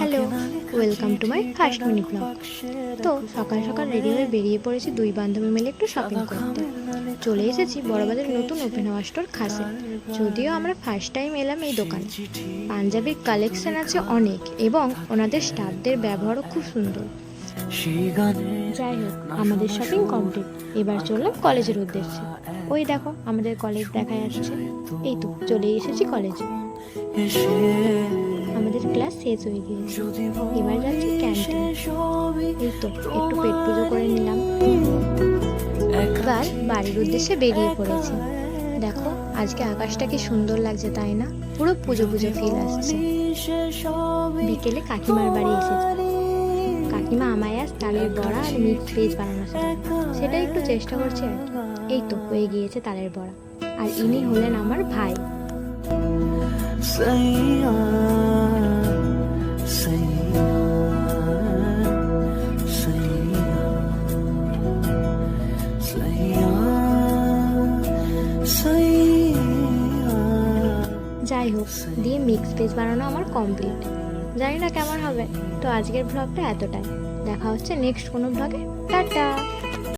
Hello, welcome to my first mini blog. তো সকাল সকাল রেডি হয়ে বেরিয়ে পড়েছি দুই বান্ধবী মিলে একটু শপিং করতে। চলে এসেছি বড়বাজারের নতুন ওপেন হওয়া স্টোর খাসে। যদিও আমরা ফার্স্ট টাইম এলাম এই দোকানে। পাঞ্জাবির কালেকশন আছে অনেক এবং ওনাদের স্টাফদের ব্যবহারও খুব সুন্দর। যাই হোক, আমাদের শপিং কমপ্লিট। এবার চললাম কলেজের উদ্দেশ্যে। ওই দেখো আমাদের কলেজ দেখা যাচ্ছে। এই তো চলে এসেছি কলেজে। আমাদের ক্লাস শেষ হয়ে গিয়েছে, এবার যাচ্ছি ক্যান্টিন। এই তো একটু পেট পুজো করে নিলাম, এবার বাড়ির উদ্দেশ্যে বেরিয়ে পড়েছি। দেখো আজকে আকাশটা কি সুন্দর লাগছে, তাই না? পুরো পুজো পুজো ফিল আসছে। বিকেলে কাকিমার বাড়ি এসেছি। কাকিমা আমায় আজ তালের বড়া আর মিক্স ভেজ বানানো শেখাবে, সেটা একটু চেষ্টা করছি আর কি। এই তো হয়ে গিয়েছে তালের বড়া। আর ইনি হলেন আমার ভাই। যাই হোক, দিয়ে মিক্স ভেজ বানানো আমার কমপ্লিট। জানি না কেমন হবে। তো আজকের ব্লগটা এতটাই। দেখা হচ্ছে নেক্সট কোনো ব্লগে। টাটা।